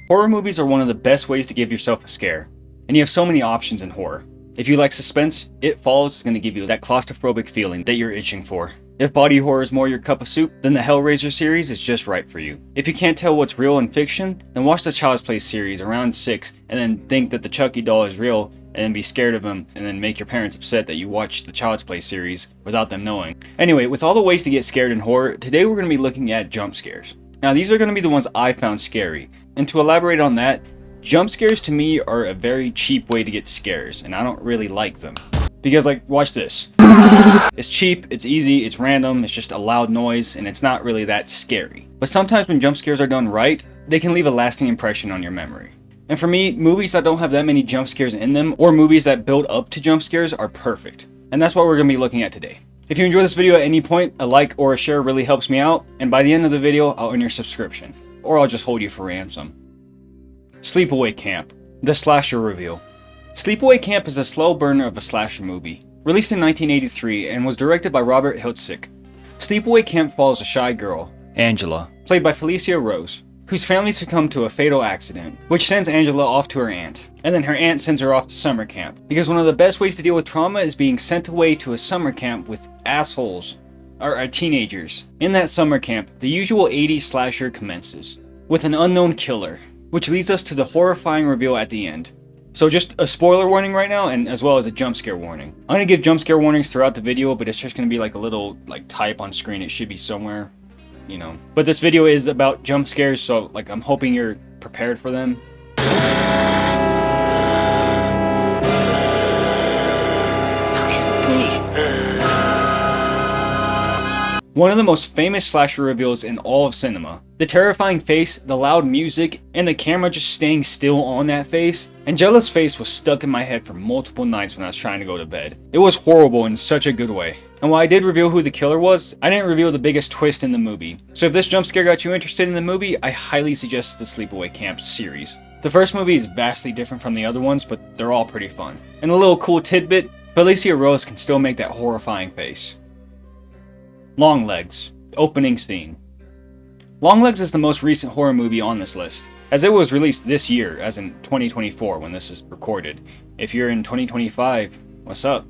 Horror movies are one of the best ways to give yourself a scare, and you have so many options in horror. If you like suspense, It Follows is going to give you that claustrophobic feeling that you're itching for. If body horror is more your cup of soup, then the Hellraiser series is just right for you. If you can't tell what's real and fiction, then watch the Child's Play series around 6 and then think that the Chucky doll is real and then be scared of him and then make your parents upset that you watched the Child's Play series without them knowing. Anyway, with all the ways to get scared in horror, today we're going to be looking at jump scares. Now these are going to be the ones I found scary, and to elaborate on that, jump scares to me are a very cheap way to get scares, and I don't really like them. Because like, watch this. It's cheap, it's easy, it's random, it's just a loud noise, and it's not really that scary. But sometimes when jump scares are done right, they can leave a lasting impression on your memory. And for me, movies that don't have that many jump scares in them, or movies that build up to jump scares, are perfect. And that's what we're going to be looking at today. If you enjoyed this video at any point, a like or a share really helps me out, and by the end of the video, I'll earn your subscription. Or I'll just hold you for ransom. Sleepaway Camp, the slasher reveal. Sleepaway Camp is a slow burner of a slasher movie, released in 1983 and was directed by Robert Hiltzik. Sleepaway Camp follows a shy girl, Angela, played by Felicia Rose, whose family succumbed to a fatal accident, which sends Angela off to her aunt, and then her aunt sends her off to summer camp, because one of the best ways to deal with trauma is being sent away to a summer camp with assholes, or teenagers. In that summer camp, the usual 80s slasher commences, with an unknown killer, which leads us to the horrifying reveal at the end. So just a spoiler warning right now, and as well as a jump scare warning. I'm going to give jump scare warnings throughout the video, but it's just going to be like a little type on screen. It should be somewhere, you know. But this video is about jump scares, so like I'm hoping you're prepared for them. One of the most famous slasher reveals in all of cinema. The terrifying face, the loud music, and the camera just staying still on that face. Angela's face was stuck in my head for multiple nights when I was trying to go to bed. It was horrible in such a good way. And while I did reveal who the killer was, I didn't reveal the biggest twist in the movie. So if this jump scare got you interested in the movie, I highly suggest the Sleepaway Camp series. The first movie is vastly different from the other ones, but they're all pretty fun. And a little cool tidbit, Felicia Rose can still make that horrifying face. Longlegs, opening scene. Longlegs is the most recent horror movie on this list, as it was released this year, as in 2024 when this is recorded. If you're in 2025, what's up?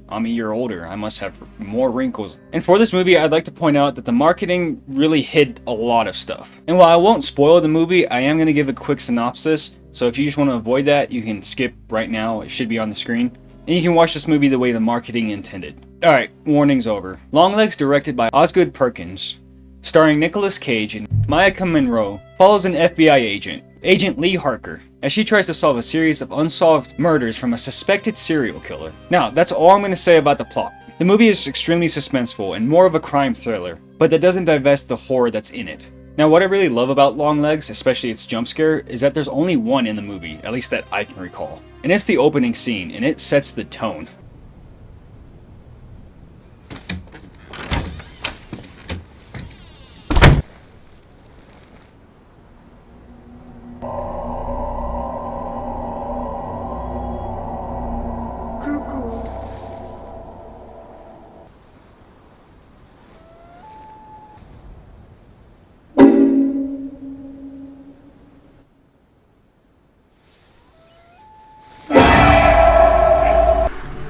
I'm a year older, I must have more wrinkles. And for this movie, I'd like to point out that the marketing really hid a lot of stuff. And while I won't spoil the movie, I am going to give a quick synopsis, so if you just want to avoid that, you can skip right now, it should be on the screen. And you can watch this movie the way the marketing intended. Alright, warning's over. Longlegs, directed by Osgood Perkins, starring Nicolas Cage and Maika Monroe, follows an FBI agent, Agent Lee Harker, as she tries to solve a series of unsolved murders from a suspected serial killer. Now, that's all I'm going to say about the plot. The movie is extremely suspenseful and more of a crime thriller, but that doesn't divest the horror that's in it. Now, what I really love about Longlegs, especially its jump scare, is that there's only one in the movie, at least that I can recall. And it's the opening scene, and it sets the tone.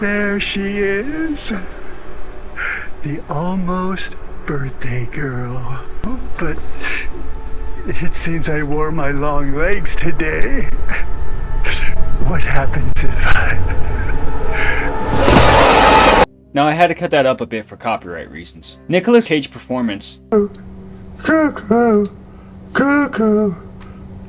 There she is, the almost birthday girl. But it seems I wore my long legs today. What happens if Now I had to cut that up a bit for copyright reasons. Nicolas Cage's performance, Cuckoo, cuckoo,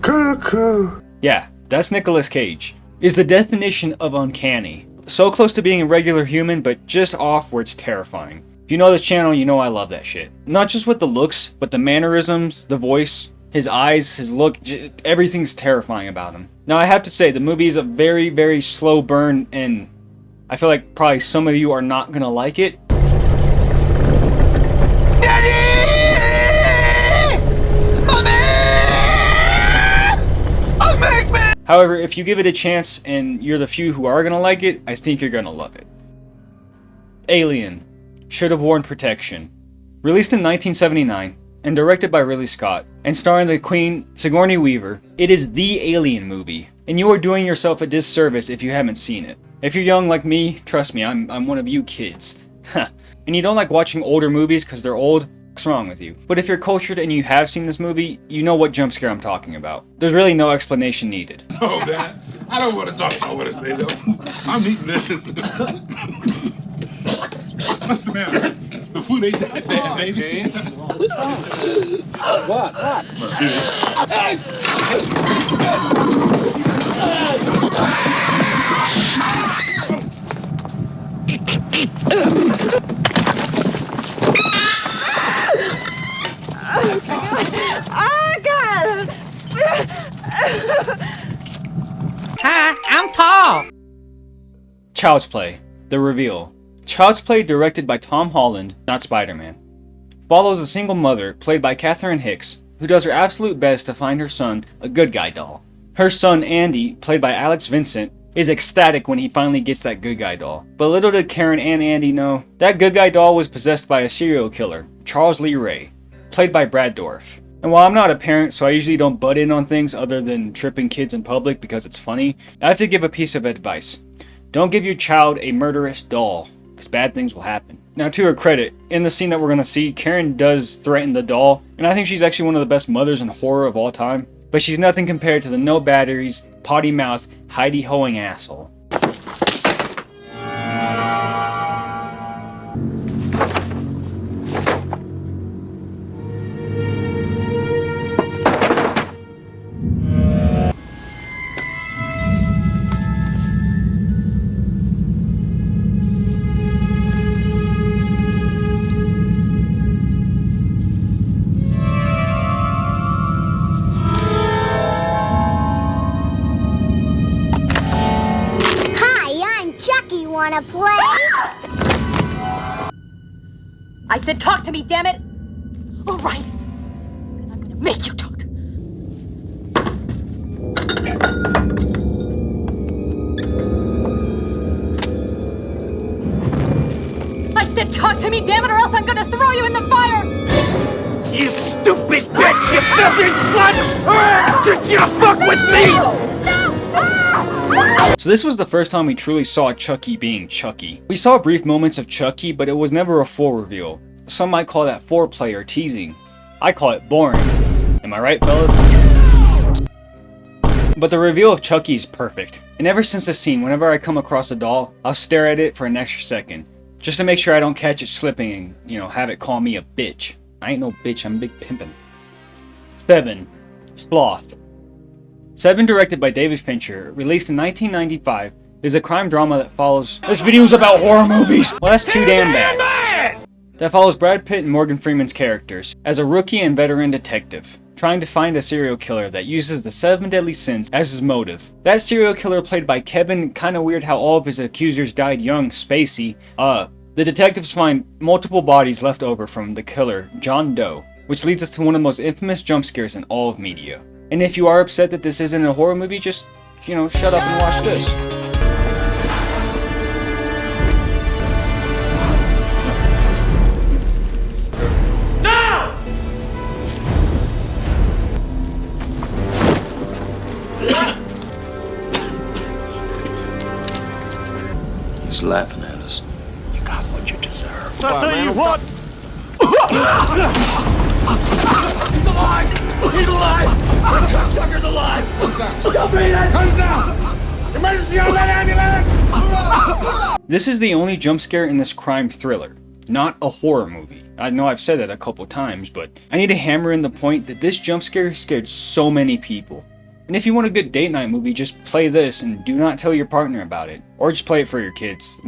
cuckoo. Yeah, that's Nicolas Cage, is the definition of uncanny. So close to being a regular human, but just off where it's terrifying. If you know this channel, you know I love that shit. Not just with the looks, but the mannerisms, the voice, his eyes, his look, everything's terrifying about him. Now I have to say, the movie is a very, very slow burn, and I feel like probably some of you are not gonna like it. However, if you give it a chance and you're the few who are gonna like it, I think you're gonna love it. Alien. Should have worn protection. Released in 1979, and directed by Ridley Scott, and starring the Queen Sigourney Weaver. It is the Alien movie, and you are doing yourself a disservice if you haven't seen it. If you're young like me, trust me, I'm one of you kids. And you don't like watching older movies because they're old, what's wrong with you? But if you're cultured and you have seen this movie, you know what jump scare I'm talking about. There's really no explanation needed. Oh, man. I don't want to talk about what it's made of. I'm eating this. What's the matter? The food ain't that bad, baby. What's wrong? What? Oh, God! Hi, I'm Paul. Child's Play, The Reveal. Child's Play, directed by Tom Holland, not Spider-Man, follows a single mother, played by Catherine Hicks, who does her absolute best to find her son a good guy doll. Her son, Andy, played by Alex Vincent, is ecstatic when he finally gets that good guy doll. But little did Karen and Andy know, that good guy doll was possessed by a serial killer, Charles Lee Ray, played by Brad Dourif. And while I'm not a parent, so I usually don't butt in on things other than tripping kids in public because it's funny, I have to give a piece of advice. Don't give your child a murderous doll, because bad things will happen. Now, to her credit, in the scene that we're going to see, Karen does threaten the doll, and I think she's actually one of the best mothers in horror of all time. But she's nothing compared to the no batteries, potty mouth, Heidi hoeing asshole. Wanna play? I said talk to me, damn it! All right, then I'm gonna make you talk. I said talk to me, damn it, or else I'm gonna throw you in the fire! You stupid bitch, you filthy slut! Did you fuck with me? So this was the first time we truly saw Chucky being Chucky. We saw brief moments of Chucky, but it was never a full reveal. Some might call that foreplay or teasing. I call it boring. Am I right, fellas? But the reveal of Chucky is perfect. And ever since this scene, whenever I come across a doll, I'll stare at it for an extra second. Just to make sure I don't catch it slipping and, have it call me a bitch. I ain't no bitch, I'm big pimpin'. 7. Sloth. 7, directed by David Fincher, released in 1995, is a crime drama that follows... This video's about horror movies! Well, that's too damn bad. That follows Brad Pitt and Morgan Freeman's characters as a rookie and veteran detective, trying to find a serial killer that uses the 7 deadly sins as his motive. That serial killer, played by Kevin, kinda weird how all of his accusers died young, Spacey. The detectives find multiple bodies left over from the killer, John Doe, which leads us to one of the most infamous jump scares in all of media. And if you are upset that this isn't a horror movie, just, shut up and watch this. No! He's laughing at us. You got what you deserve. I'll tell you what! He's alive! He's alive! Chucker's alive! Stop me! Comes down! Emergency on that ambulance! This is the only jump scare in this crime thriller, not a horror movie. I know I've said that a couple times, but I need to hammer in the point that this jump scare scared so many people. And if you want a good date night movie, just play this and do not tell your partner about it. Or just play it for your kids.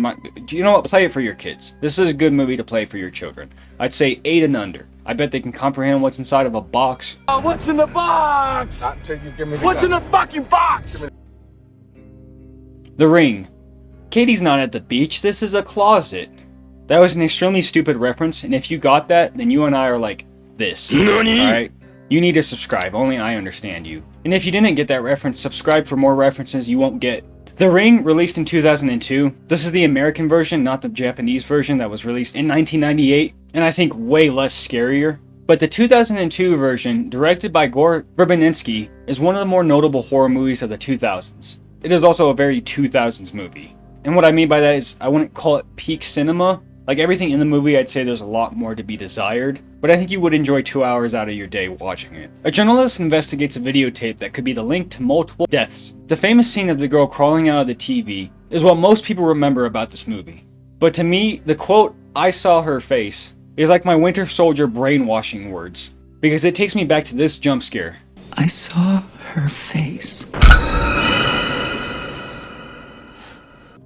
You know what? Play it for your kids. This is a good movie to play for your children. I'd say 8 and under. I bet they can comprehend what's inside of a box. What's in the box? What's in the fucking box? The Ring. Katie's not at the beach, this is a closet. That was an extremely stupid reference, and if you got that, then you and I are like this. Alright? You need to subscribe, only I understand you. And if you didn't get that reference, subscribe for more references you won't get. The Ring, released in 2002. This is the American version, not the Japanese version that was released in 1998, and I think way less scarier. But the 2002 version, directed by Gore Verbinski, is one of the more notable horror movies of the 2000s. It is also a very 2000s movie. And what I mean by that is, I wouldn't call it peak cinema. Like everything in the movie, I'd say there's a lot more to be desired, but I think you would enjoy 2 hours out of your day watching it. A journalist investigates a videotape that could be the link to multiple deaths. The famous scene of the girl crawling out of the TV is what most people remember about this movie. But to me, the quote, "I saw her face," is like my Winter Soldier brainwashing words, because it takes me back to this jump scare. I saw her face.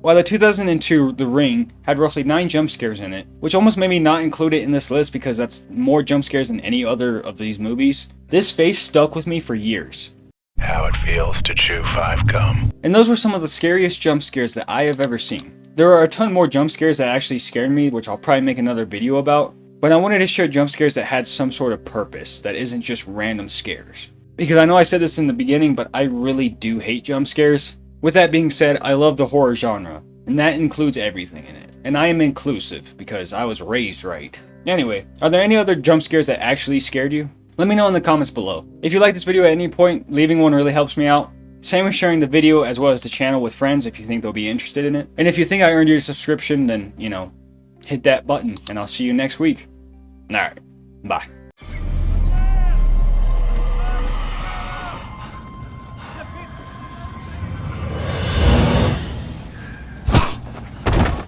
While the 2002 The Ring had roughly 9 jump scares in it, which almost made me not include it in this list because that's more jump scares than any other of these movies, this face stuck with me for years. How it feels to chew 5 gum. And those were some of the scariest jump scares that I have ever seen. There are a ton more jump scares that actually scared me, which I'll probably make another video about, but I wanted to share jump scares that had some sort of purpose, that isn't just random scares. Because I know I said this in the beginning, but I really do hate jump scares. With that being said, I love the horror genre, and that includes everything in it. And I am inclusive, because I was raised right. Anyway, are there any other jump scares that actually scared you? Let me know in the comments below. If you like this video at any point, leaving one really helps me out. Same with sharing the video as well as the channel with friends if you think they'll be interested in it. And if you think I earned you a subscription, then, hit that button, and I'll see you next week. Alright, bye.